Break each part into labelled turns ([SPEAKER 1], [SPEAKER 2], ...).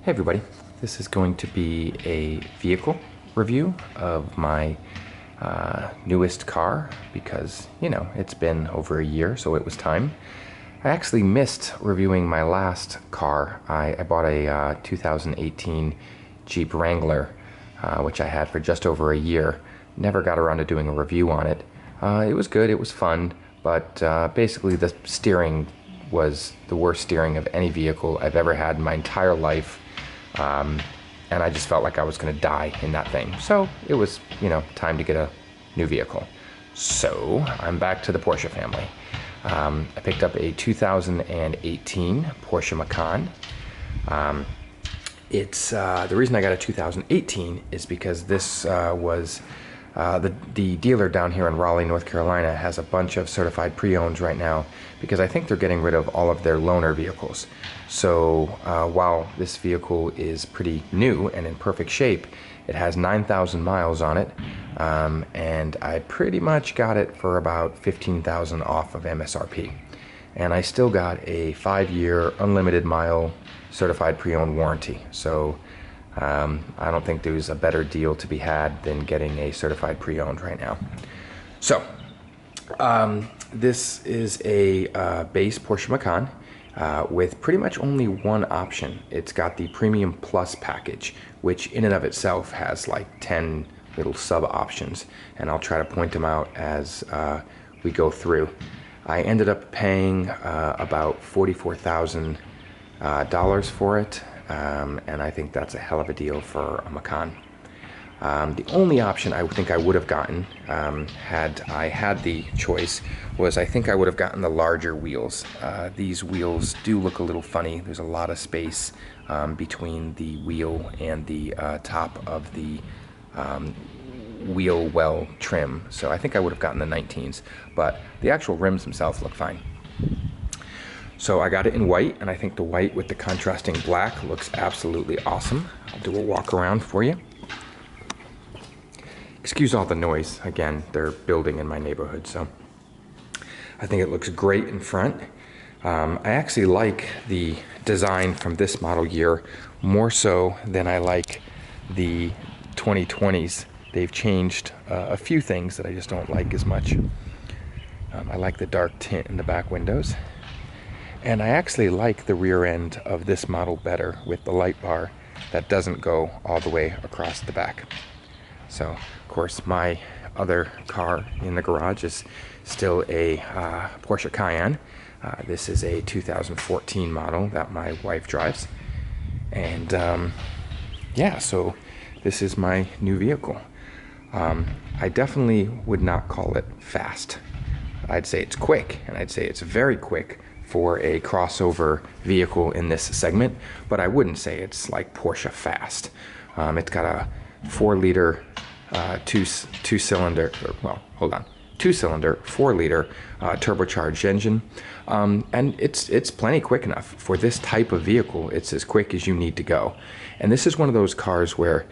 [SPEAKER 1] Hey everybody, this is going to be a vehicle review of my newest car because, you know, it's been over a year, so it was time. I actually missed reviewing my last car. I bought a 2018 Jeep Wrangler, which I had for just over a year. Never got around to doing a review on it. It was good, it was fun, but basically the steering was the worst steering of any vehicle I've ever had in my entire life. And I just felt like I was going to die in that thing. So it was, you know, time to get a new vehicle. So I'm back to the Porsche family. I picked up a 2018 Porsche Macan. The reason I got a 2018 is because this was the dealer down here in Raleigh, North Carolina has a bunch of certified pre-owns right now because I think they're getting rid of all of their loaner vehicles. So while this vehicle is pretty new and in perfect shape, it has 9,000 miles on it, and I pretty much got it for about 15,000 off of MSRP. And I still got a 5-year unlimited mile certified pre-owned warranty. So I don't think there's a better deal to be had than getting a certified pre-owned right now. So this is a base Porsche Macan with pretty much only one option. It's got the Premium Plus package, which in and of itself has like 10 little sub options, and I'll try to point them out as we go through. I ended up paying about $44,000 for it. And I think that's a hell of a deal for a Macan. The only option I think I would have gotten had I had the choice was I think I would have gotten the larger wheels. These wheels do look a little funny. There's a lot of space between the wheel and the top of the wheel well trim. So I think I would have gotten the 19s, but the actual rims themselves look fine. So I got it in white, and I think the white with the contrasting black looks absolutely awesome. I'll do a walk around for you. Excuse all the noise. Again, they're building in my neighborhood, so I think it looks great in front. I actually like the design from this model year more so than I like the 2020s. They've changed a few things that I just don't like as much. I like the dark tint in the back windows. And I actually like the rear end of this model better with the light bar that doesn't go all the way across the back. So, of course, my other car in the garage is still a Porsche Cayenne. This is a 2014 model that my wife drives. And yeah, so this is my new vehicle. I definitely would not call it fast. I'd say it's quick, and I'd say it's very quick for a crossover vehicle in this segment, but I wouldn't say it's like Porsche fast. It's got a 4-liter two-cylinder 4-liter turbocharged engine, and it's plenty quick enough for this type of vehicle. It's as quick as you need to go. And this is one of those cars where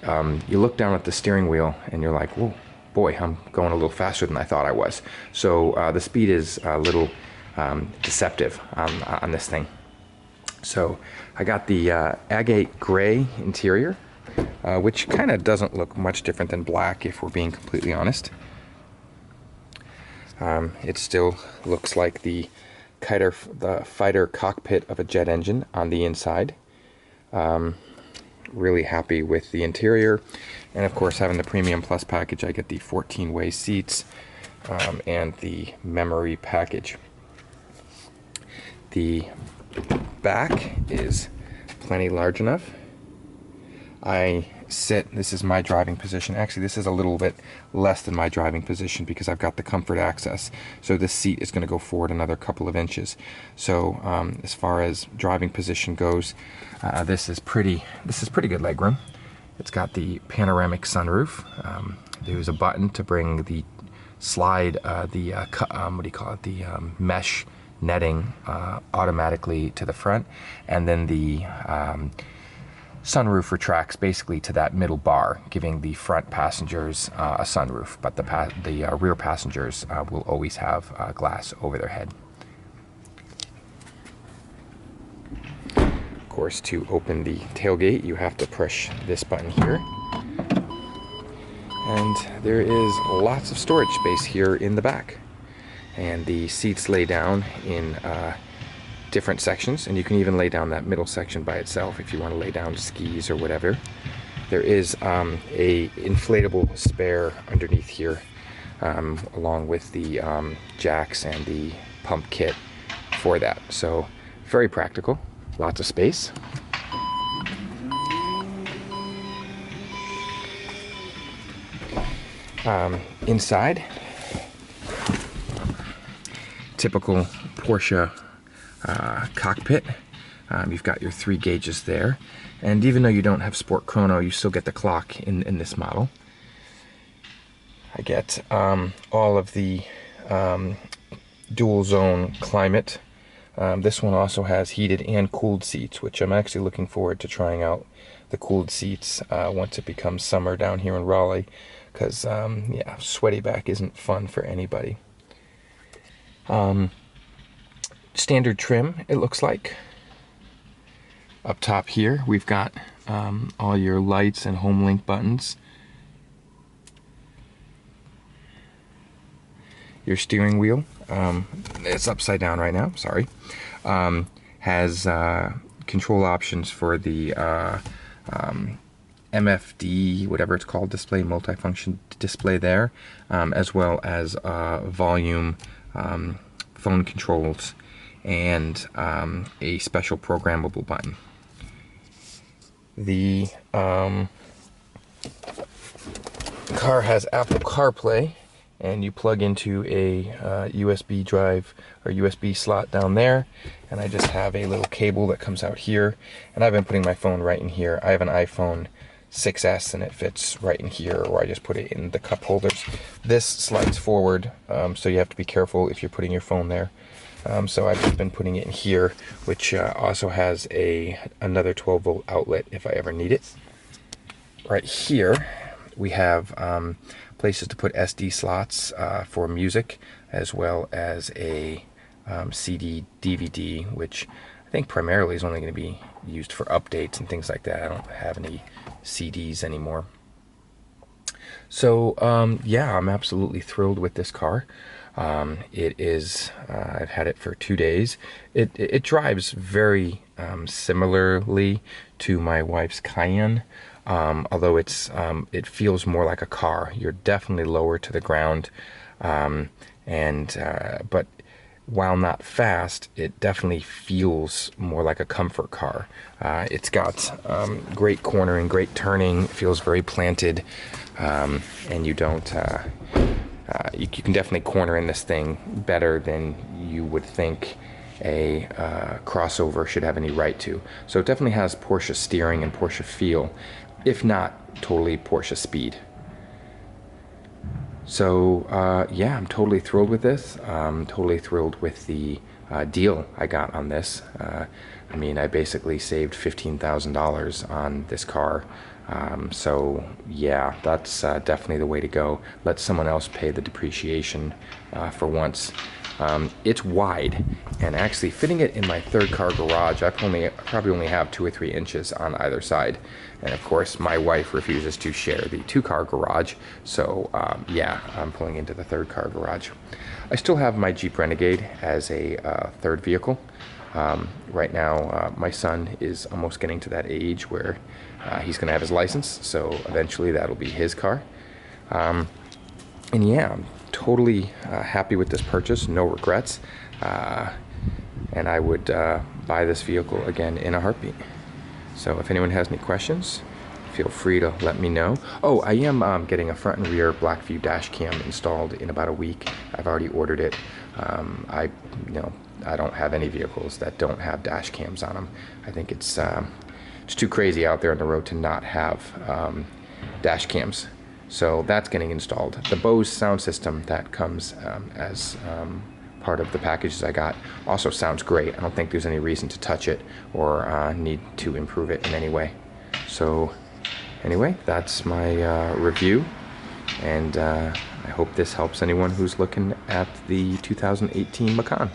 [SPEAKER 1] you look down at the steering wheel and you're like, whoa, boy, I'm going a little faster than I thought I was. So the speed is a little deceptive on this thing. So I got the agate gray interior, which kind of doesn't look much different than black if we're being completely honest. It still looks like the fighter cockpit of a jet engine on the inside. Really happy with the interior, and of course having the Premium Plus package I get the 14-way seats and the memory package. The back is plenty large enough. This is my driving position. Actually, this is a little bit less than my driving position because I've got the comfort access. So this seat is going to go forward another couple of inches. So as far as driving position goes, this is pretty good legroom. It's got the panoramic sunroof. There's a button to bring the slide, the mesh netting automatically to the front, and then the sunroof retracts basically to that middle bar, giving the front passengers a sunroof, but the rear passengers will always have glass over their head. Of course, to open the tailgate, you have to push this button here. And there is lots of storage space here in the back. And the seats lay down in different sections, and you can even lay down that middle section by itself if you want to lay down skis or whatever. There is a inflatable spare underneath here, along with the jacks and the pump kit for that. So very practical, lots of space. Inside, typical Porsche cockpit. You've got your 3 gauges there, and even though you don't have Sport Chrono, you still get the clock in this model. I get all of the dual zone climate. This one also has heated and cooled seats, which I'm actually looking forward to trying out the cooled seats once it becomes summer down here in Raleigh, because yeah, sweaty back isn't fun for anybody. Standard trim, it looks like. Up top here, we've got all your lights and home link buttons. Your steering wheel, it's upside down right now, sorry, has control options for the MFD, whatever it's called, display, multifunction display there, as well as volume, phone controls, and a special programmable button. The car has Apple CarPlay, and you plug into a USB drive or USB slot down there, and I just have a little cable that comes out here, and I've been putting my phone right in here. I have an iPhone 6S and it fits right in here, or I just put it in the cup holders. This slides forward, so you have to be careful if you're putting your phone there. So I've just been putting it in here, which also has another 12-volt outlet if I ever need it. Right here we have places to put SD slots for music, as well as a CD, DVD, which I think primarily is only going to be used for updates and things like that. I don't have any CDs anymore. So yeah, I'm absolutely thrilled with this car. It is, I've had it for 2 days. It drives very similarly to my wife's Cayenne, although it feels more like a car. You're definitely lower to the ground, but while not fast, it definitely feels more like a comfort car. It's got great cornering, great turning, it feels very planted, and you don't, you can definitely corner in this thing better than you would think a crossover should have any right to. So it definitely has Porsche steering and Porsche feel, if not totally Porsche speed. So yeah, I'm totally thrilled with this. Totally thrilled with the deal I got on this. I mean, I basically saved $15,000 on this car. So yeah, that's definitely the way to go. Let someone else pay the depreciation for once. It's wide, and actually fitting it in my third car garage, I probably only have 2 or 3 inches on either side. And of course, my wife refuses to share the 2-car garage, so yeah, I'm pulling into the third car garage. I still have my Jeep Renegade as a third vehicle. Right now, my son is almost getting to that age where he's going to have his license, so eventually that'll be his car. And yeah, I'm totally happy with this purchase, no regrets, and I would buy this vehicle again in a heartbeat. So if anyone has any questions, feel free to let me know. Oh, I am getting a front and rear Blackview dash cam installed in about a week. I've already ordered it. I don't have any vehicles that don't have dash cams on them. I think it's too crazy out there on the road to not have dash cams. So that's getting installed. The Bose sound system that comes as part of the packages I got also sounds great. I don't think there's any reason to touch it or need to improve it in any way. So anyway, that's my review, and I hope this helps anyone who's looking at the 2018 Macan.